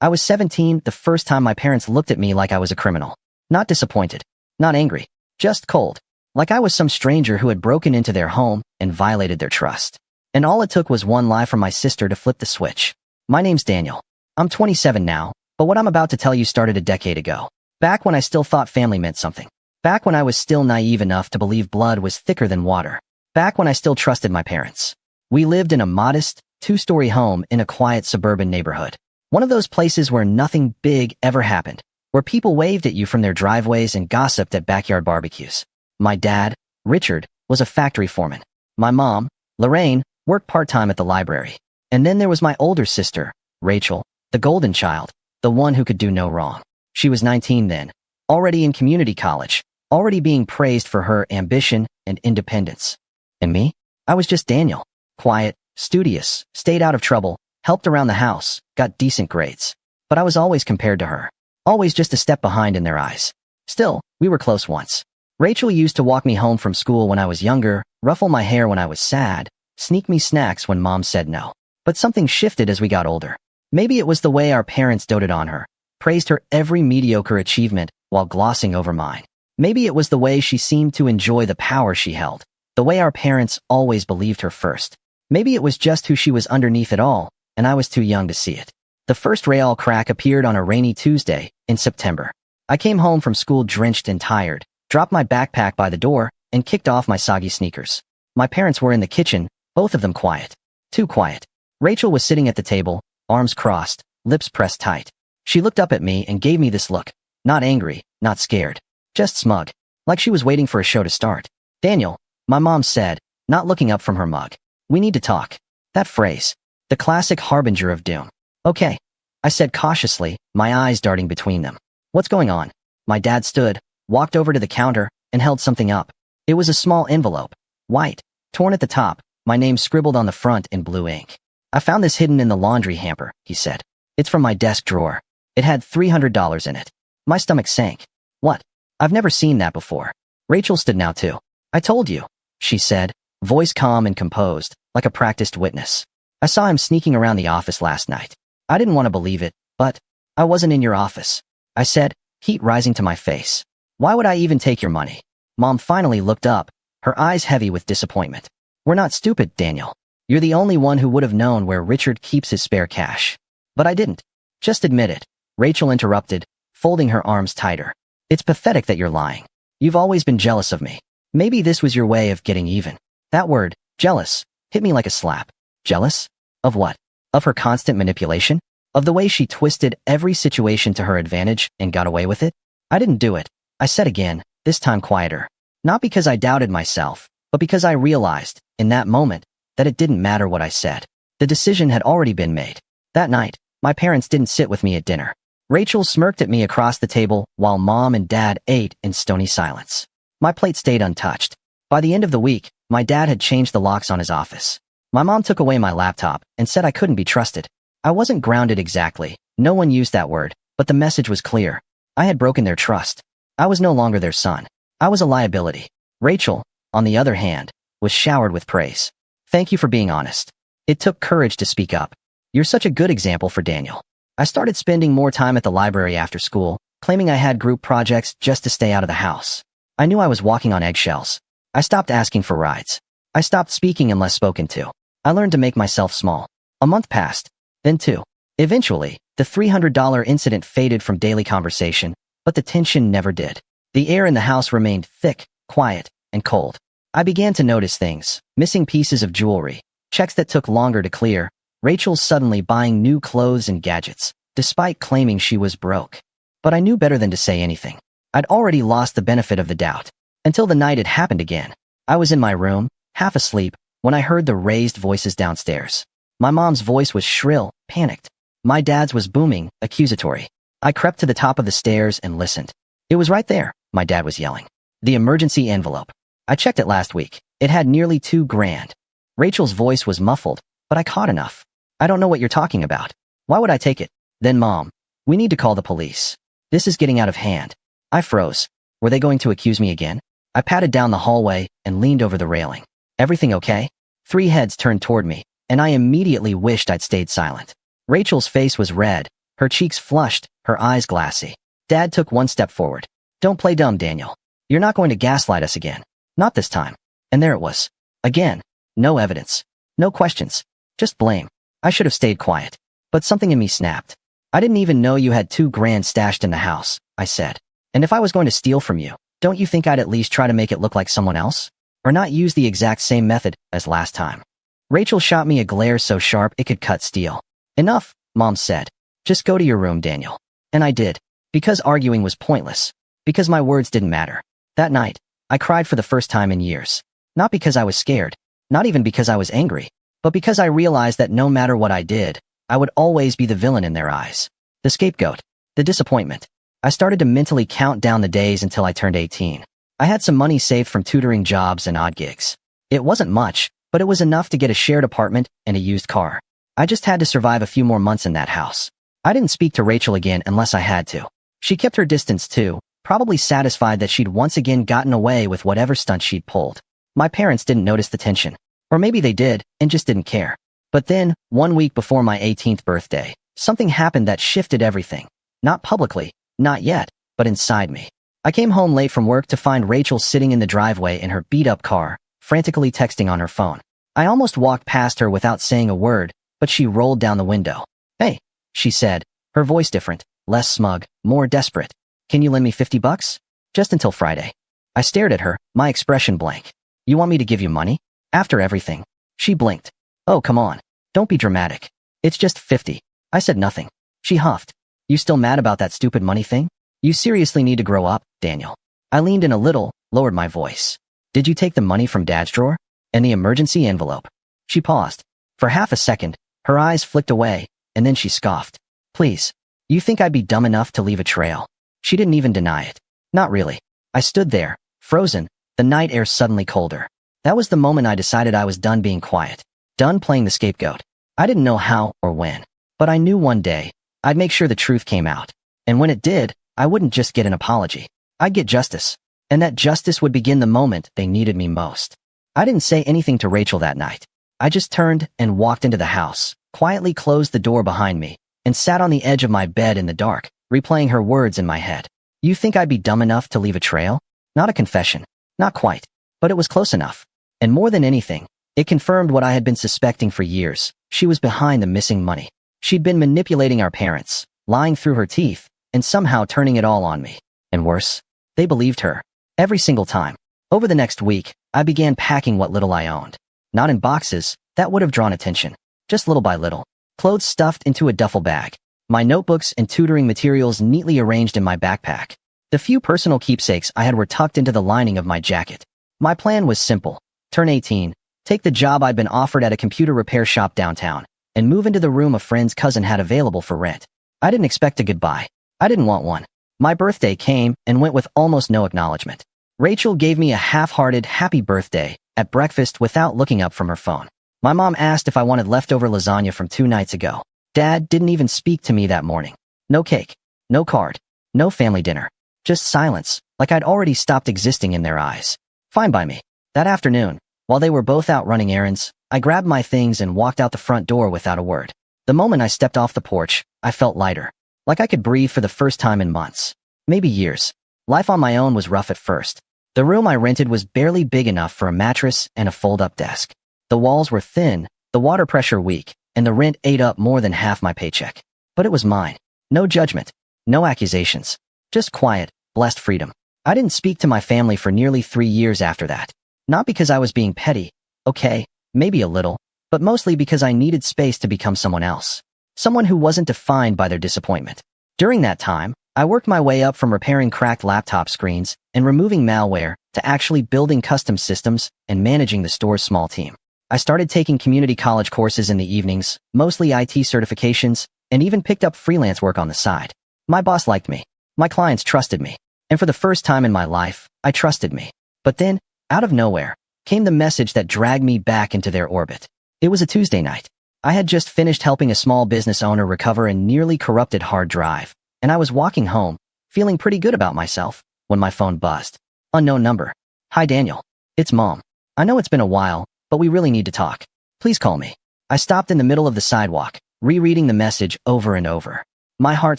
I was 17 the first time my parents looked at me like I was a criminal. Not disappointed. Not angry. Just cold. Like I was some stranger who had broken into their home and violated their trust. And all it took was one lie from my sister to flip the switch. My name's Daniel. I'm 27 now, but what I'm about to tell you started a decade ago. Back when I still thought family meant something. Back when I was still naive enough to believe blood was thicker than water. Back when I still trusted my parents. We lived in a modest, two-story home in a quiet suburban neighborhood. One of those places where nothing big ever happened, where people waved at you from their driveways and gossiped at backyard barbecues. My dad, Richard, was a factory foreman. My mom, Lorraine, worked part-time at the library. And then there was my older sister, Rachel, the golden child, the one who could do no wrong. She was 19 then, already in community college, already being praised for her ambition and independence. And me? I was just Daniel. Quiet, studious, stayed out of trouble, helped around the house, got decent grades. But I was always compared to her. Always just a step behind in their eyes. Still, we were close once. Rachel used to walk me home from school when I was younger, ruffle my hair when I was sad, sneak me snacks when mom said no. But something shifted as we got older. Maybe it was the way our parents doted on her, praised her every mediocre achievement while glossing over mine. Maybe it was the way she seemed to enjoy the power she held, the way our parents always believed her first. Maybe it was just who she was underneath it all, and I was too young to see it. The first real crack appeared on a rainy Tuesday in September. I came home from school drenched and tired, dropped my backpack by the door, and kicked off my soggy sneakers. My parents were in the kitchen, both of them quiet. Too quiet. Rachel was sitting at the table, arms crossed, lips pressed tight. She looked up at me and gave me this look. Not angry, not scared. Just smug. Like she was waiting for a show to start. "Daniel," my mom said, not looking up from her mug. "We need to talk." That phrase. The classic harbinger of doom. "Okay," I said cautiously, my eyes darting between them. "What's going on?" My dad stood, walked over to the counter, and held something up. It was a small envelope. White. Torn at the top, my name scribbled on the front in blue ink. "I found this hidden in the laundry hamper," he said. "It's from my desk drawer." It had $300 in it. My stomach sank. "What? I've never seen that before." Rachel stood now too. "I told you," she said, voice calm and composed, like a practiced witness. "I saw him sneaking around the office last night. I didn't want to believe it, but I wasn't in your office," I said, heat rising to my face. "Why would I even take your money?" Mom finally looked up, her eyes heavy with disappointment. "We're not stupid, Daniel. You're the only one who would have known where Richard keeps his spare cash." "But I didn't." "Just admit it," Rachel interrupted, folding her arms tighter. "It's pathetic that you're lying. You've always been jealous of me. Maybe this was your way of getting even." That word, jealous, hit me like a slap. Jealous? Of what? Of her constant manipulation? Of the way she twisted every situation to her advantage and got away with it? "I didn't do it," I said again, this time quieter. Not because I doubted myself, but because I realized, in that moment, that it didn't matter what I said. The decision had already been made. That night, my parents didn't sit with me at dinner. Rachel smirked at me across the table while Mom and Dad ate in stony silence. My plate stayed untouched. By the end of the week, my dad had changed the locks on his office. My mom took away my laptop and said I couldn't be trusted. I wasn't grounded exactly. No one used that word, but the message was clear. I had broken their trust. I was no longer their son. I was a liability. Rachel, on the other hand, was showered with praise. "Thank you for being honest." It took courage to speak up. "You're such a good example for Daniel." I started spending more time at the library after school, claiming I had group projects just to stay out of the house. I knew I was walking on eggshells. I stopped asking for rides. I stopped speaking unless spoken to. I learned to make myself small. A month passed, then two. Eventually, the $300 incident faded from daily conversation, but the tension never did. The air in the house remained thick, quiet, and cold. I began to notice things, missing pieces of jewelry, checks that took longer to clear, Rachel suddenly buying new clothes and gadgets, despite claiming she was broke. But I knew better than to say anything. I'd already lost the benefit of the doubt. Until the night it happened again. I was in my room, half asleep, when I heard the raised voices downstairs. My mom's voice was shrill, panicked. My dad's was booming, accusatory. I crept to the top of the stairs and listened. "It was right there," my dad was yelling. "The emergency envelope. I checked it last week. It had nearly $2,000. Rachel's voice was muffled, but I caught enough. "I don't know what you're talking about. Why would I take it?" "Then Mom, we need to call the police. This is getting out of hand." I froze. Were they going to accuse me again? I patted down the hallway and leaned over the railing. "Everything okay?" 3 heads turned toward me, and I immediately wished I'd stayed silent. Rachel's face was red, Her cheeks flushed, her eyes glassy. Dad took one step forward. Don't play dumb, Daniel. You're not going to gaslight us again. Not this time. And there it was. Again. No evidence. No questions. Just blame. I should have stayed quiet. But something in me snapped. I didn't even know you had $2,000 stashed in the house, I said. And if I was going to steal from you, don't you think I'd at least try to make it look like someone else? Or not use the exact same method as last time? Rachel shot me a glare so sharp it could cut steel. Enough, Mom said. Just go to your room, Daniel. And I did. Because arguing was pointless. Because my words didn't matter. That night, I cried for the first time in years. Not because I was scared. Not even because I was angry. But because I realized that no matter what I did, I would always be the villain in their eyes. The scapegoat. The disappointment. I started to mentally count down the days until I turned 18. I had some money saved from tutoring jobs and odd gigs. It wasn't much, but it was enough to get a shared apartment and a used car. I just had to survive a few more months in that house. I didn't speak to Rachel again unless I had to. She kept her distance too, probably satisfied that she'd once again gotten away with whatever stunt she'd pulled. My parents didn't notice the tension. Or maybe they did, and just didn't care. But then, 1 week before my 18th birthday, something happened that shifted everything. Not publicly, not yet, but inside me. I came home late from work to find Rachel sitting in the driveway in her beat-up car, frantically texting on her phone. I almost walked past her without saying a word, but she rolled down the window. Hey, she said, her voice different, less smug, more desperate. Can you lend me $50? Just until Friday. I stared at her, my expression blank. You want me to give you money? After everything. She blinked. Oh, come on. Don't be dramatic. It's just 50. I said nothing. She huffed. You still mad about that stupid money thing? You seriously need to grow up, Daniel. I leaned in a little, lowered my voice. Did you take the money from Dad's drawer? And the emergency envelope? She paused. For half a second, her eyes flicked away, and then she scoffed. Please. You think I'd be dumb enough to leave a trail? She didn't even deny it. Not really. I stood there, frozen, the night air suddenly colder. That was the moment I decided I was done being quiet. Done playing the scapegoat. I didn't know how or when. But I knew one day, I'd make sure the truth came out. And when it did, I wouldn't just get an apology. I'd get justice. And that justice would begin the moment they needed me most. I didn't say anything to Rachel that night. I just turned and walked into the house, quietly closed the door behind me, and sat on the edge of my bed in the dark, replaying her words in my head. You think I'd be dumb enough to leave a trail? Not a confession. Not quite. But it was close enough. And more than anything, it confirmed what I had been suspecting for years. She was behind the missing money. She'd been manipulating our parents, lying through her teeth, and somehow turning it all on me. And worse, they believed her. Every single time. Over the next week, I began packing what little I owned. Not in boxes, that would have drawn attention. Just little by little. Clothes stuffed into a duffel bag. My notebooks and tutoring materials neatly arranged in my backpack. The few personal keepsakes I had were tucked into the lining of my jacket. My plan was simple. Turn 18, take the job I'd been offered at a computer repair shop downtown, and move into the room a friend's cousin had available for rent. I didn't expect a goodbye. I didn't want one. My birthday came and went with almost no acknowledgement. Rachel gave me a half-hearted happy birthday at breakfast without looking up from her phone. My mom asked if I wanted leftover lasagna from 2 nights ago. Dad didn't even speak to me that morning. No cake. No card. No family dinner. Just silence, like I'd already stopped existing in their eyes. Fine by me. That afternoon, while they were both out running errands, I grabbed my things and walked out the front door without a word. The moment I stepped off the porch, I felt lighter. Like I could breathe for the first time in months. Maybe years. Life on my own was rough at first. The room I rented was barely big enough for a mattress and a fold-up desk. The walls were thin, the water pressure weak, and the rent ate up more than half my paycheck. But it was mine. No judgment. No accusations. Just quiet, blessed freedom. I didn't speak to my family for nearly 3 years after that. Not because I was being petty. Okay, maybe a little. But mostly because I needed space to become someone else. Someone who wasn't defined by their disappointment. During that time, I worked my way up from repairing cracked laptop screens and removing malware to actually building custom systems and managing the store's small team. I started taking community college courses in the evenings, mostly IT certifications, and even picked up freelance work on the side. My boss liked me. My clients trusted me. And for the first time in my life, I trusted me. But then, out of nowhere, came the message that dragged me back into their orbit. It was a Tuesday night. I had just finished helping a small business owner recover a nearly corrupted hard drive, and I was walking home, feeling pretty good about myself, when my phone buzzed. Unknown number. Hi Daniel. It's Mom. I know it's been a while, but we really need to talk. Please call me. I stopped in the middle of the sidewalk, rereading the message over and over. My heart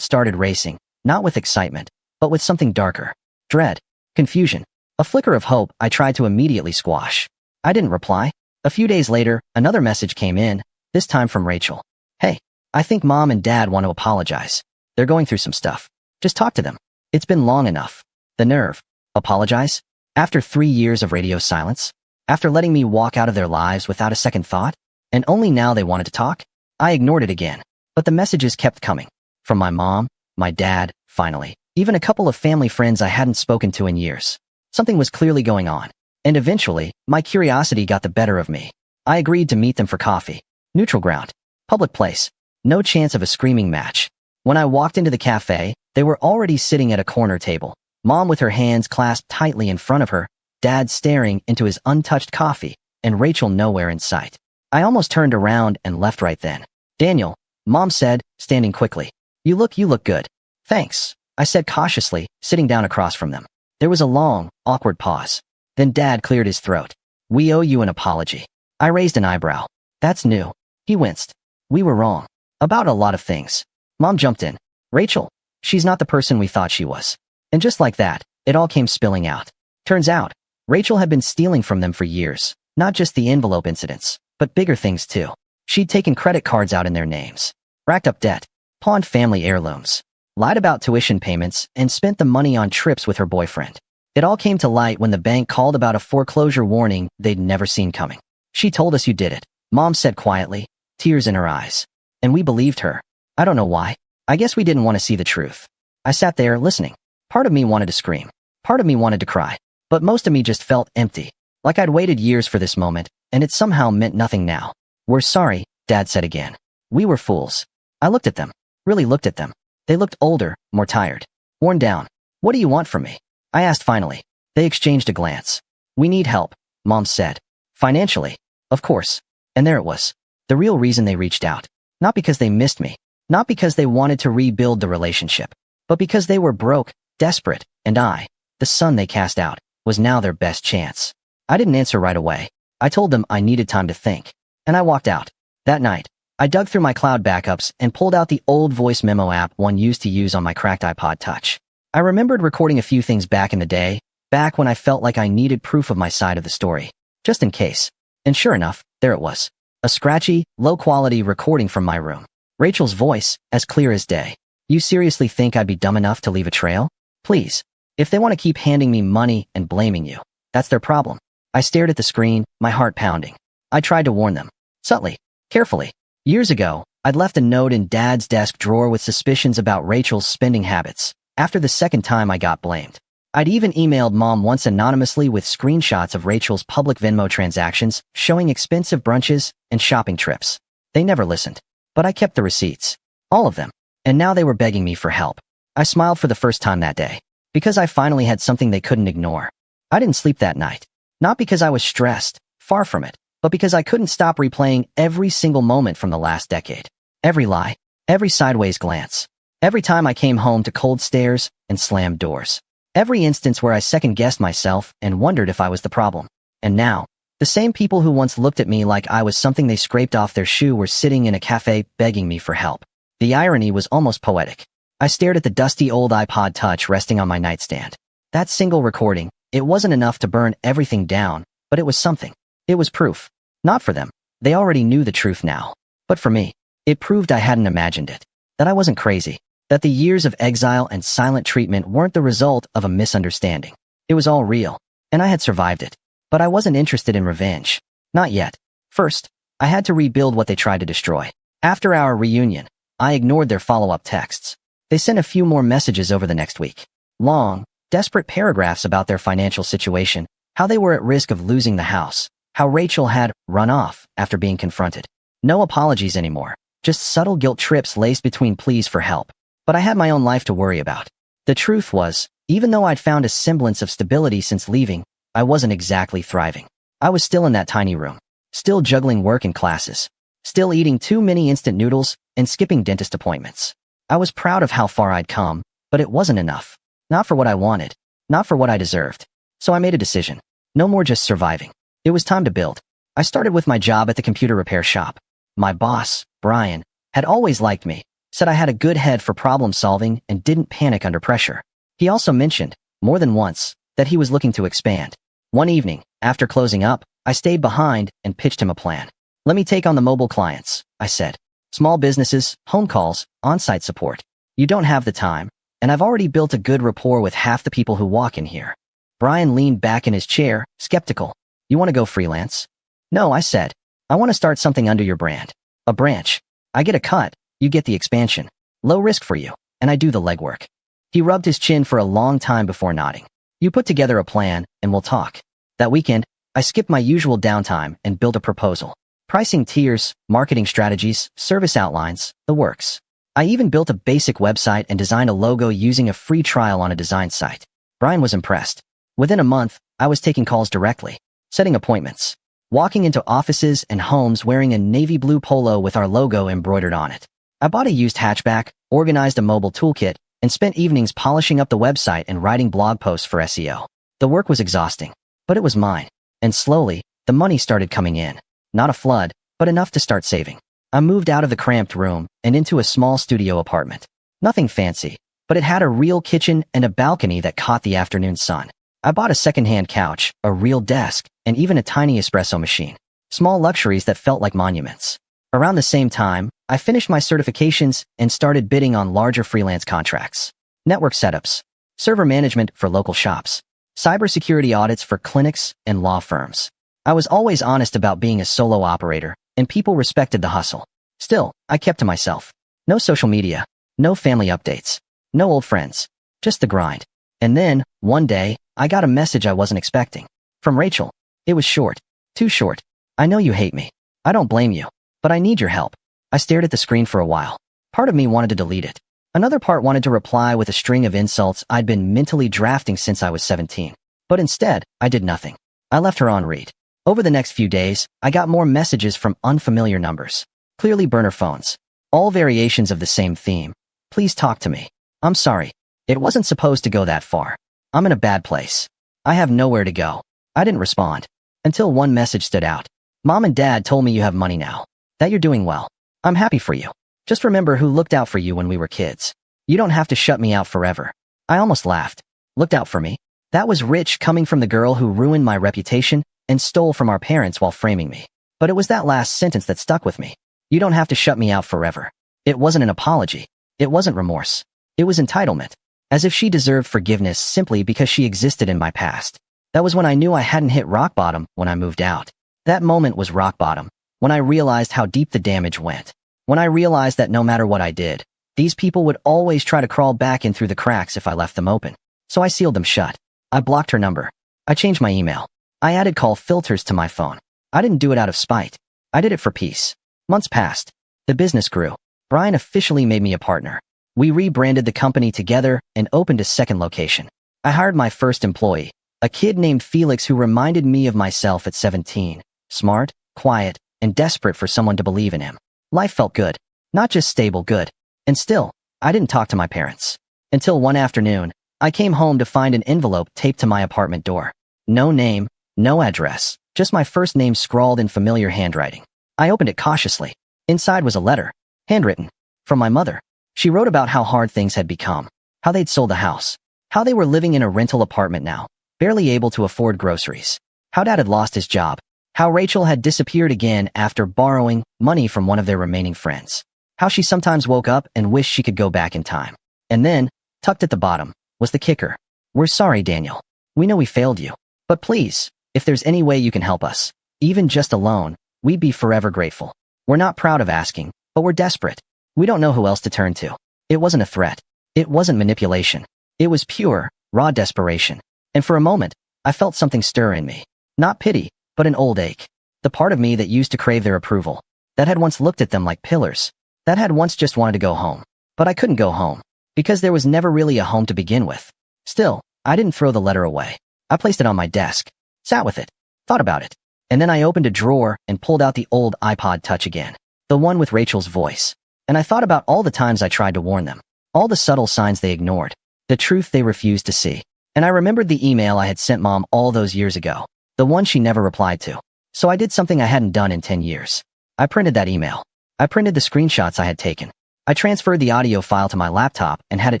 started racing, not with excitement, but with something darker. Dread. Confusion. A flicker of hope I tried to immediately squash. I didn't reply. A few days later, another message came in, this time from Rachel. Hey, I think Mom and Dad want to apologize. They're going through some stuff. Just talk to them. It's been long enough. The nerve. Apologize? After 3 years of radio silence? After letting me walk out of their lives without a second thought? And only now they wanted to talk? I ignored it again. But the messages kept coming. From my mom, my dad, finally. Even a couple of family friends I hadn't spoken to in years. Something was clearly going on. And eventually, my curiosity got the better of me. I agreed to meet them for coffee. Neutral ground. Public place. No chance of a screaming match. When I walked into the cafe, they were already sitting at a corner table. Mom with her hands clasped tightly in front of her, Dad staring into his untouched coffee, and Rachel nowhere in sight. I almost turned around and left right then. Daniel, Mom said, standing quickly. You look good. Thanks, I said cautiously, sitting down across from them. There was a long, awkward pause. Then Dad cleared his throat. We owe you an apology. I raised an eyebrow. That's new. He winced. We were wrong. About a lot of things. Mom jumped in. Rachel, she's not the person we thought she was. And just like that, it all came spilling out. Turns out, Rachel had been stealing from them for years. Not just the envelope incidents, but bigger things too. She'd taken credit cards out in their names. Racked up debt. Pawned family heirlooms. Lied about tuition payments and spent the money on trips with her boyfriend. It all came to light when the bank called about a foreclosure warning they'd never seen coming. She told us you did it, Mom said quietly, tears in her eyes. And we believed her. I don't know why. I guess we didn't want to see the truth. I sat there listening. Part of me wanted to scream. Part of me wanted to cry. But most of me just felt empty. Like I'd waited years for this moment, and it somehow meant nothing now. We're sorry, Dad said again. We were fools. I looked at them. Really looked at them. They looked older, more tired. Worn down. What do you want from me? I asked finally. They exchanged a glance. We need help, Mom said. Financially. Of course. And there it was. The real reason they reached out. Not because they missed me. Not because they wanted to rebuild the relationship. But because they were broke, desperate, and I, the son they cast out, was now their best chance. I didn't answer right away. I told them I needed time to think. And I walked out. That night, I dug through my cloud backups and pulled out the old voice memo app one used to use on my cracked iPod Touch. I remembered recording a few things back in the day, back when I felt like I needed proof of my side of the story. Just in case. And sure enough, there it was. A scratchy, low-quality recording from my room. Rachel's voice, as clear as day. You seriously think I'd be dumb enough to leave a trail? Please. If they want to keep handing me money and blaming you, that's their problem. I stared at the screen, my heart pounding. I tried to warn them. Subtly. Carefully. Years ago, I'd left a note in Dad's desk drawer with suspicions about Rachel's spending habits. After the second time I got blamed. I'd even emailed Mom once anonymously with screenshots of Rachel's public Venmo transactions, showing expensive brunches and shopping trips. They never listened. But I kept the receipts. All of them. And now they were begging me for help. I smiled for the first time that day. Because I finally had something they couldn't ignore. I didn't sleep that night. Not because I was stressed, far from it, but because I couldn't stop replaying every single moment from the last decade. Every lie, every sideways glance. Every time I came home to cold stares and slammed doors. Every instance where I second-guessed myself and wondered if I was the problem. And now, the same people who once looked at me like I was something they scraped off their shoe were sitting in a cafe begging me for help. The irony was almost poetic. I stared at the dusty old iPod Touch resting on my nightstand. That single recording, it wasn't enough to burn everything down, but it was something. It was proof. Not for them. They already knew the truth now. But for me, it proved I hadn't imagined it. That I wasn't crazy. That the years of exile and silent treatment weren't the result of a misunderstanding. It was all real. And I had survived it. But I wasn't interested in revenge. Not yet. First, I had to rebuild what they tried to destroy. After our reunion, I ignored their follow-up texts. They sent a few more messages over the next week. Long, desperate paragraphs about their financial situation, how they were at risk of losing the house, how Rachel had run off after being confronted. No apologies anymore, just subtle guilt trips laced between pleas for help. But I had my own life to worry about. The truth was, even though I'd found a semblance of stability since leaving, I wasn't exactly thriving. I was still in that tiny room, still juggling work and classes, still eating too many instant noodles and skipping dentist appointments. I was proud of how far I'd come, but it wasn't enough. Not for what I wanted, not for what I deserved. So I made a decision. No more just surviving. It was time to build. I started with my job at the computer repair shop. My boss, Brian, had always liked me, said I had a good head for problem solving and didn't panic under pressure. He also mentioned, more than once, that he was looking to expand. One evening, after closing up, I stayed behind and pitched him a plan. Let me take on the mobile clients, I said. Small businesses, home calls, on-site support. You don't have the time, and I've already built a good rapport with half the people who walk in here. Brian leaned back in his chair, skeptical. You want to go freelance? No, I said. I want to start something under your brand. A branch. I get a cut, you get the expansion. Low risk for you, and I do the legwork. He rubbed his chin for a long time before nodding. You put together a plan, and we'll talk. That weekend, I skipped my usual downtime and built a proposal. Pricing tiers, marketing strategies, service outlines, the works. I even built a basic website and designed a logo using a free trial on a design site. Brian was impressed. Within a month, I was taking calls directly, setting appointments, walking into offices and homes wearing a navy blue polo with our logo embroidered on it. I bought a used hatchback, organized a mobile toolkit, and spent evenings polishing up the website and writing blog posts for SEO. The work was exhausting, but it was mine. And slowly, the money started coming in. Not a flood, but enough to start saving. I moved out of the cramped room and into a small studio apartment. Nothing fancy, but it had a real kitchen and a balcony that caught the afternoon sun. I bought a second-hand couch, a real desk, and even a tiny espresso machine. Small luxuries that felt like monuments. Around the same time, I finished my certifications and started bidding on larger freelance contracts. Network setups, server management for local shops, cybersecurity audits for clinics and law firms. I was always honest about being a solo operator, and people respected the hustle. Still, I kept to myself. No social media, no family updates, no old friends, just the grind. And then, one day, I got a message I wasn't expecting. From Rachel. It was short. Too short. I know you hate me. I don't blame you. But I need your help. I stared at the screen for a while. Part of me wanted to delete it. Another part wanted to reply with a string of insults I'd been mentally drafting since I was 17. But instead, I did nothing. I left her on read. Over the next few days, I got more messages from unfamiliar numbers. Clearly burner phones. All variations of the same theme. Please talk to me. I'm sorry. It wasn't supposed to go that far. I'm in a bad place. I have nowhere to go. I didn't respond. Until one message stood out. Mom and Dad told me you have money now. That you're doing well. I'm happy for you. Just remember who looked out for you when we were kids. You don't have to shut me out forever. I almost laughed. Looked out for me? That was rich coming from the girl who ruined my reputation and stole from our parents while framing me. But it was that last sentence that stuck with me. You don't have to shut me out forever. It wasn't an apology. It wasn't remorse. It was entitlement. As if she deserved forgiveness simply because she existed in my past. That was when I knew I hadn't hit rock bottom when I moved out. That moment was rock bottom. When I realized how deep the damage went. When I realized that no matter what I did, these people would always try to crawl back in through the cracks if I left them open. So I sealed them shut. I blocked her number. I changed my email. I added call filters to my phone. I didn't do it out of spite. I did it for peace. Months passed. The business grew. Brian officially made me a partner. We rebranded the company together and opened a second location. I hired my first employee, a kid named Felix who reminded me of myself at 17. Smart, quiet, and desperate for someone to believe in him. Life felt good. Not just stable good. And still, I didn't talk to my parents. Until one afternoon, I came home to find an envelope taped to my apartment door. No name, no address, just my first name scrawled in familiar handwriting. I opened it cautiously. Inside was a letter, handwritten, from my mother. She wrote about how hard things had become, how they'd sold the house, how they were living in a rental apartment now, barely able to afford groceries, how Dad had lost his job, how Rachel had disappeared again after borrowing money from one of their remaining friends, how she sometimes woke up and wished she could go back in time. And then, tucked at the bottom, was the kicker. We're sorry, Daniel. We know we failed you. But please, if there's any way you can help us, even just a loan, we'd be forever grateful. We're not proud of asking, but we're desperate. We don't know who else to turn to. It wasn't a threat. It wasn't manipulation. It was pure, raw desperation. And for a moment, I felt something stir in me. Not pity, but an old ache. The part of me that used to crave their approval. That had once looked at them like pillars. That had once just wanted to go home. But I couldn't go home. Because there was never really a home to begin with. Still, I didn't throw the letter away. I placed it on my desk. Sat with it. Thought about it. And then I opened a drawer and pulled out the old iPod Touch again. The one with Rachel's voice. And I thought about all the times I tried to warn them. All the subtle signs they ignored. The truth they refused to see. And I remembered the email I had sent Mom all those years ago. The one she never replied to. So I did something I hadn't done in 10 years. I printed that email. I printed the screenshots I had taken. I transferred the audio file to my laptop and had it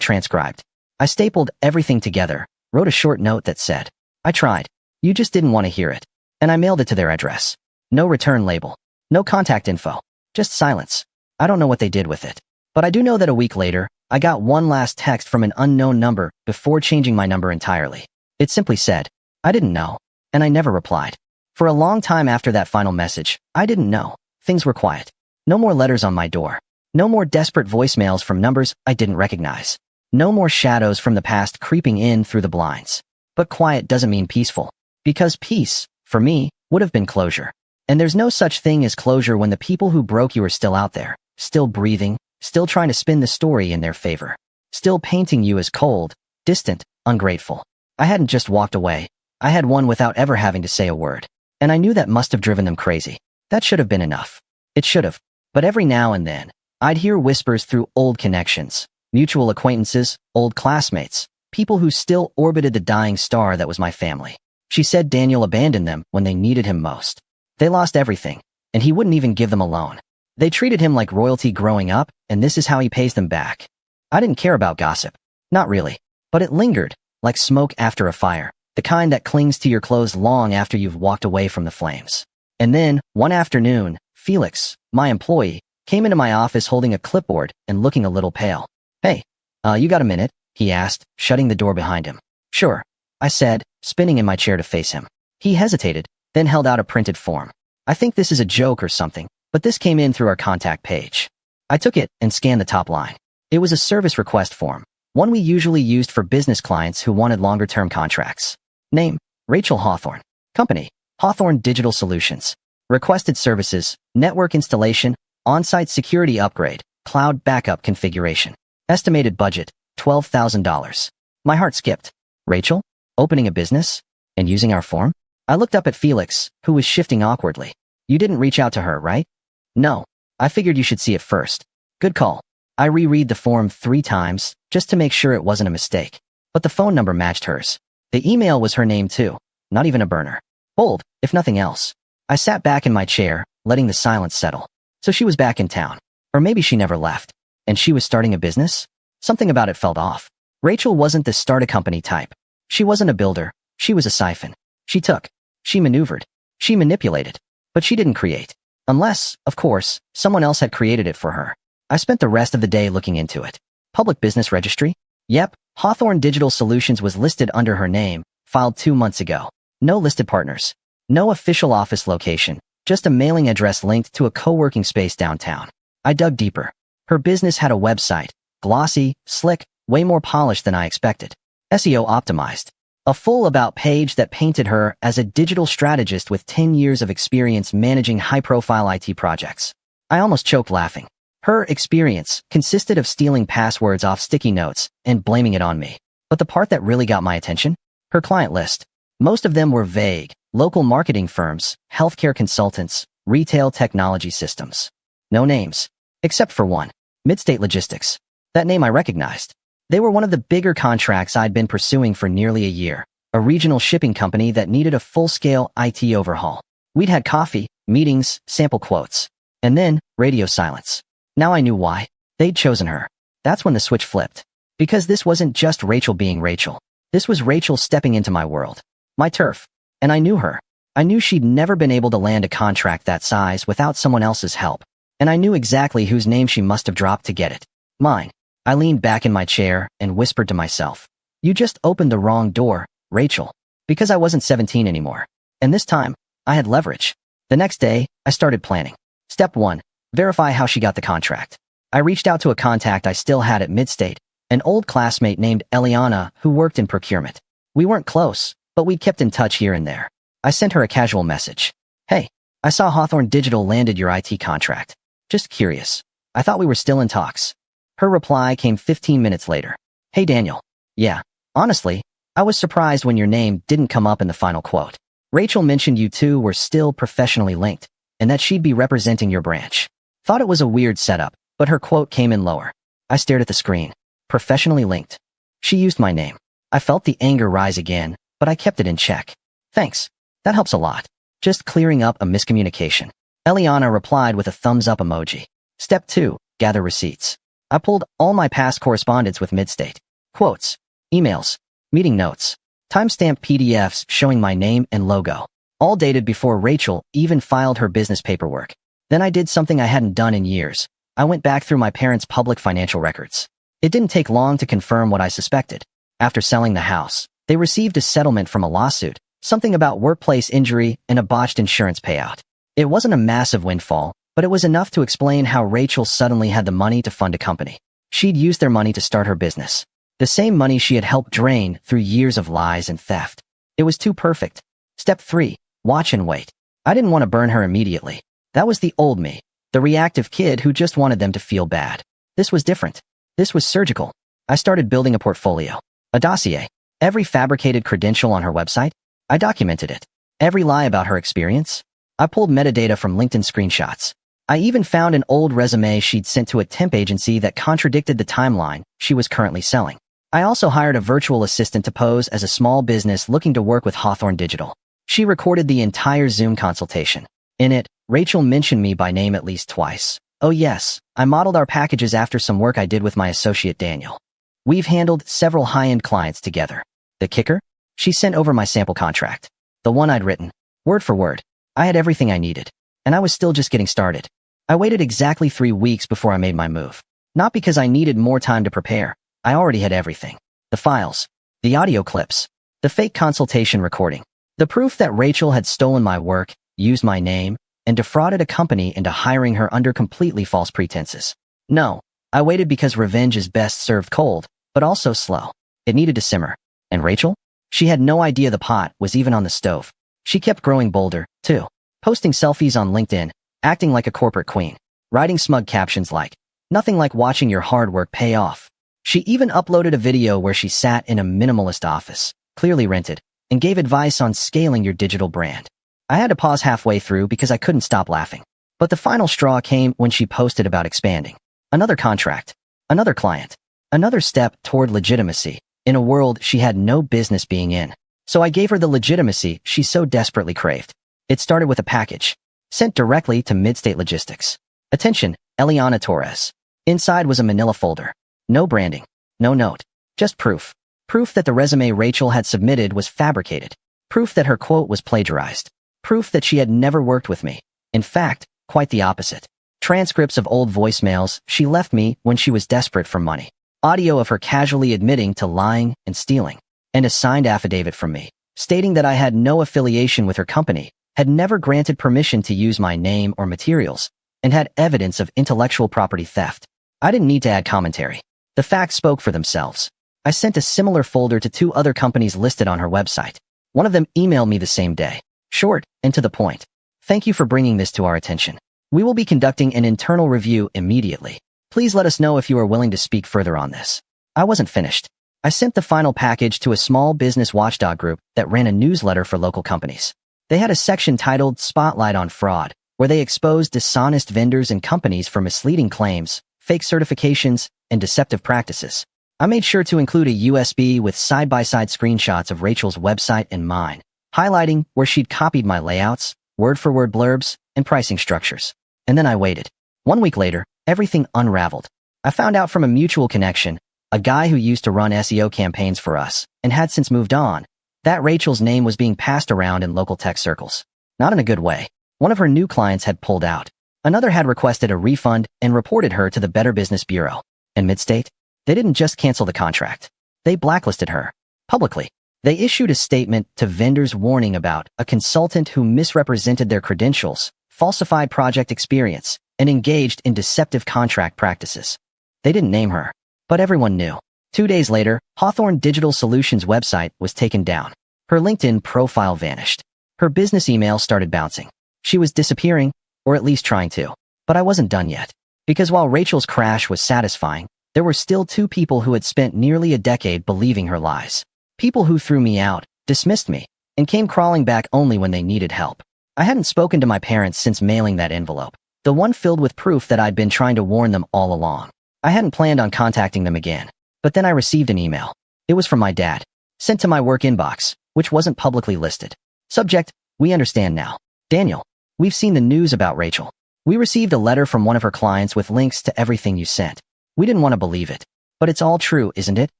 transcribed. I stapled everything together, wrote a short note that said, "I tried. You just didn't want to hear it." And I mailed it to their address. No return label. No contact info. Just silence. I don't know what they did with it. But I do know that a week later, I got one last text from an unknown number before changing my number entirely. It simply said, "I didn't know." And I never replied. For a long time after that final message, I didn't know. Things were quiet. No more letters on my door. No more desperate voicemails from numbers I didn't recognize. No more shadows from the past creeping in through the blinds. But quiet doesn't mean peaceful. Because peace, for me, would have been closure. And there's no such thing as closure when the people who broke you are still out there, still breathing, still trying to spin the story in their favor, still painting you as cold, distant, ungrateful. I hadn't just walked away. I had won without ever having to say a word. And I knew that must have driven them crazy. That should have been enough. It should have. But every now and then, I'd hear whispers through old connections, mutual acquaintances, old classmates, people who still orbited the dying star that was my family. She said Daniel abandoned them when they needed him most. They lost everything, and he wouldn't even give them a loan. They treated him like royalty growing up, and this is how he pays them back. I didn't care about gossip. Not really. But it lingered, like smoke after a fire, the kind that clings to your clothes long after you've walked away from the flames. And then, one afternoon, Felix, my employee, came into my office holding a clipboard and looking a little pale. "Hey, you got a minute?" he asked, shutting the door behind him. "Sure," I said, spinning in my chair to face him. He hesitated, then held out a printed form. "I think this is a joke or something, but this came in through our contact page." I took it and scanned the top line. It was a service request form, one we usually used for business clients who wanted longer-term contracts. Name, Rachel Hawthorne. Company, Hawthorne Digital Solutions. Requested services, network installation, on-site security upgrade, cloud backup configuration. Estimated budget, $12,000. My heart skipped. Rachel? Opening a business? And using our form? I looked up at Felix, who was shifting awkwardly. "You didn't reach out to her, right?" "No. I figured you should see it first." "Good call." I reread the form 3 times, just to make sure it wasn't a mistake. But the phone number matched hers. The email was her name too. Not even a burner. Bold, if nothing else. I sat back in my chair, letting the silence settle. So she was back in town. Or maybe she never left. And she was starting a business? Something about it felt off. Rachel wasn't the start-a-company type. She wasn't a builder. She was a siphon. She took. She maneuvered. She manipulated. But she didn't create. Unless, of course, someone else had created it for her. I spent the rest of the day looking into it. Public business registry? Yep, Hawthorne Digital Solutions was listed under her name, filed 2 months ago. No listed partners. No official office location. Just a mailing address linked to a co-working space downtown. I dug deeper. Her business had a website. Glossy, slick, way more polished than I expected. SEO optimized. A full about page that painted her as a digital strategist with 10 years of experience managing high-profile IT projects. I almost choked laughing. Her experience consisted of stealing passwords off sticky notes and blaming it on me. But the part that really got my attention? Her client list. Most of them were vague. Local marketing firms, healthcare consultants, retail technology systems. No names. Except for one. Midstate Logistics. That name I recognized. They were one of the bigger contracts I'd been pursuing for nearly a year. A regional shipping company that needed a full-scale IT overhaul. We'd had coffee, meetings, sample quotes. And then, radio silence. Now I knew why. They'd chosen her. That's when the switch flipped. Because this wasn't just Rachel being Rachel. This was Rachel stepping into my world. My turf. And I knew her. I knew she'd never been able to land a contract that size without someone else's help. And I knew exactly whose name she must have dropped to get it. Mine. I leaned back in my chair and whispered to myself. "You just opened the wrong door, Rachel." Because I wasn't 17 anymore. And this time, I had leverage. The next day, I started planning. Step 1. Verify how she got the contract. I reached out to a contact I still had at Midstate, an old classmate named Eliana who worked in procurement. We weren't close, but we'd kept in touch here and there. I sent her a casual message. "Hey, I saw Hawthorne Digital landed your IT contract. Just curious. I thought we were still in talks." Her reply came 15 minutes later. "Hey Daniel. Yeah, honestly, I was surprised when your name didn't come up in the final quote. Rachel mentioned you two were still professionally linked, and that she'd be representing your branch. Thought it was a weird setup, but her quote came in lower." I stared at the screen. Professionally linked. She used my name. I felt the anger rise again, but I kept it in check. "Thanks. That helps a lot. Just clearing up a miscommunication." Eliana replied with a thumbs up emoji. Step 2. Gather receipts. I pulled all my past correspondence with Midstate. Quotes, emails, meeting notes, timestamped PDFs showing my name and logo, all dated before Rachel even filed her business paperwork. Then I did something I hadn't done in years. I went back through my parents' public financial records. It didn't take long to confirm what I suspected. After selling the house, they received a settlement from a lawsuit, something about workplace injury and a botched insurance payout. It wasn't a massive windfall, but it was enough to explain how Rachel suddenly had the money to fund a company. She'd used their money to start her business. The same money she had helped drain through years of lies and theft. It was too perfect. Step 3. Watch and wait. I didn't want to burn her immediately. That was the old me, the reactive kid who just wanted them to feel bad. This was different. This was surgical. I started building a portfolio, a dossier. Every fabricated credential on her website, I documented it. Every lie about her experience, I pulled metadata from LinkedIn screenshots. I even found an old resume she'd sent to a temp agency that contradicted the timeline she was currently selling. I also hired a virtual assistant to pose as a small business looking to work with Hawthorne Digital. She recorded the entire Zoom consultation. In it, Rachel mentioned me by name at least twice. Oh yes, I modeled our packages after some work I did with my associate Daniel. We've handled several high-end clients together. The kicker? She sent over my sample contract. The one I'd written, word for word. I had everything I needed, and I was still just getting started. I waited exactly 3 weeks before I made my move. Not because I needed more time to prepare. I already had everything. The files, the audio clips, the fake consultation recording, the proof that Rachel had stolen my work, used my name, and defrauded a company into hiring her under completely false pretenses. No, I waited because revenge is best served cold, but also slow. It needed to simmer. And Rachel? She had no idea the pot was even on the stove. She kept growing bolder, too. Posting selfies on LinkedIn, acting like a corporate queen, writing smug captions like, "Nothing like watching your hard work pay off." She even uploaded a video where she sat in a minimalist office, clearly rented, and gave advice on scaling your digital brand. I had to pause halfway through because I couldn't stop laughing. But the final straw came when she posted about expanding. Another contract, another client, another step toward legitimacy in a world she had no business being in. So I gave her the legitimacy she so desperately craved. It started with a package, sent directly to Midstate Logistics. Attention, Eliana Torres. Inside was a manila folder. No branding, no note, just proof. Proof that the resume Rachel had submitted was fabricated. Proof that her quote was plagiarized. Proof that she had never worked with me. In fact, quite the opposite. Transcripts of old voicemails she left me when she was desperate for money. Audio of her casually admitting to lying and stealing. And a signed affidavit from me, stating that I had no affiliation with her company, had never granted permission to use my name or materials, and had evidence of intellectual property theft. I didn't need to add commentary. The facts spoke for themselves. I sent a similar folder to 2 other companies listed on her website. One of them emailed me the same day. Short and to the point. Thank you for bringing this to our attention. We will be conducting an internal review immediately. Please let us know if you are willing to speak further on this. I wasn't finished. I sent the final package to a small business watchdog group that ran a newsletter for local companies. They had a section titled Spotlight on Fraud, where they exposed dishonest vendors and companies for misleading claims, fake certifications, and deceptive practices. I made sure to include a USB with side-by-side screenshots of Rachel's website and mine, highlighting where she'd copied my layouts, word-for-word blurbs, and pricing structures. And then I waited. 1 week later, everything unraveled. I found out from a mutual connection, a guy who used to run SEO campaigns for us and had since moved on, that Rachel's name was being passed around in local tech circles. Not in a good way. One of her new clients had pulled out. Another had requested a refund and reported her to the Better Business Bureau. And Midstate? They didn't just cancel the contract. They blacklisted her. Publicly. They issued a statement to vendors warning about a consultant who misrepresented their credentials, falsified project experience, and engaged in deceptive contract practices. They didn't name her, but everyone knew. 2 days later, Hawthorne Digital Solutions website was taken down. Her LinkedIn profile vanished. Her business email started bouncing. She was disappearing, or at least trying to. But I wasn't done yet. Because while Rachel's crash was satisfying, there were still 2 people who had spent nearly a decade believing her lies. People who threw me out, dismissed me, and came crawling back only when they needed help. I hadn't spoken to my parents since mailing that envelope, the one filled with proof that I'd been trying to warn them all along. I hadn't planned on contacting them again. But then I received an email. It was from my dad, sent to my work inbox, which wasn't publicly listed. Subject, we understand now. Daniel, we've seen the news about Rachel. We received a letter from one of her clients with links to everything you sent. We didn't want to believe it. But it's all true, isn't it?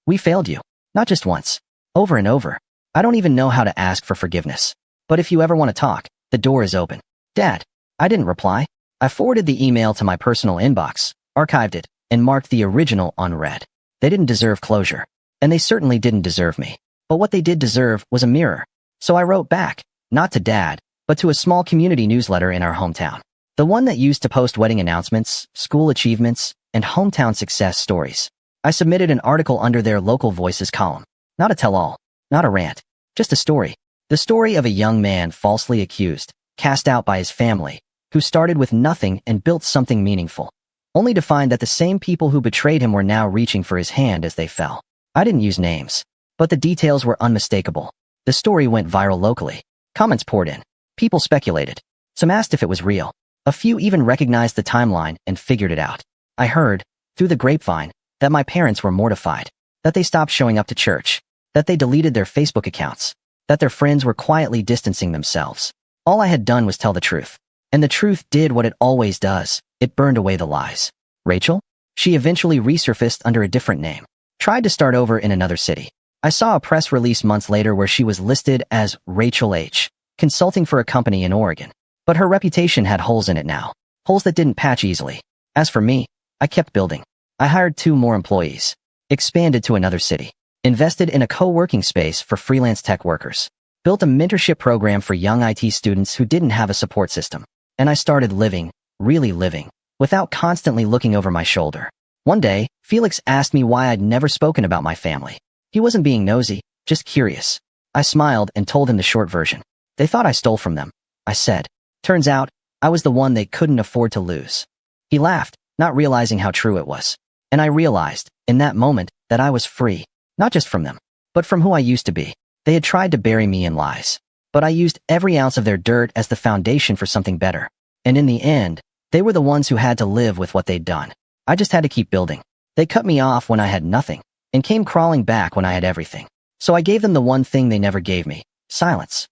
We failed you. Not just once. Over and over. I don't even know how to ask for forgiveness. But if you ever want to talk, the door is open. Dad. I didn't reply. I forwarded the email to my personal inbox, archived it, and marked the original unread. They didn't deserve closure. And they certainly didn't deserve me. But what they did deserve was a mirror. So I wrote back, not to Dad, but to a small community newsletter in our hometown. The one that used to post wedding announcements, school achievements, and hometown success stories. I submitted an article under their local voices column. Not a tell-all, not a rant, just a story. The story of a young man falsely accused, cast out by his family, who started with nothing and built something meaningful, only to find that the same people who betrayed him were now reaching for his hand as they fell. I didn't use names, but the details were unmistakable. The story went viral locally. Comments poured in. People speculated. Some asked if it was real. A few even recognized the timeline and figured it out. I heard, through the grapevine, that my parents were mortified, that they stopped showing up to church, that they deleted their Facebook accounts, that their friends were quietly distancing themselves. All I had done was tell the truth. And the truth did what it always does. It burned away the lies. Rachel? She eventually resurfaced under a different name. Tried to start over in another city. I saw a press release months later where she was listed as Rachel H., consulting for a company in Oregon. But her reputation had holes in it now. Holes that didn't patch easily. As for me, I kept building. I hired 2 more employees. Expanded to another city. Invested in a co-working space for freelance tech workers. Built a mentorship program for young IT students who didn't have a support system. And I started living, really living, without constantly looking over my shoulder. One day, Felix asked me why I'd never spoken about my family. He wasn't being nosy, just curious. I smiled and told him the short version. They thought I stole from them, I said. Turns out, I was the one they couldn't afford to lose. He laughed, not realizing how true it was. And I realized, in that moment, that I was free, not just from them, but from who I used to be. They had tried to bury me in lies, but I used every ounce of their dirt as the foundation for something better. And in the end, they were the ones who had to live with what they'd done. I just had to keep building. They cut me off when I had nothing, and came crawling back when I had everything. So I gave them the one thing they never gave me: silence.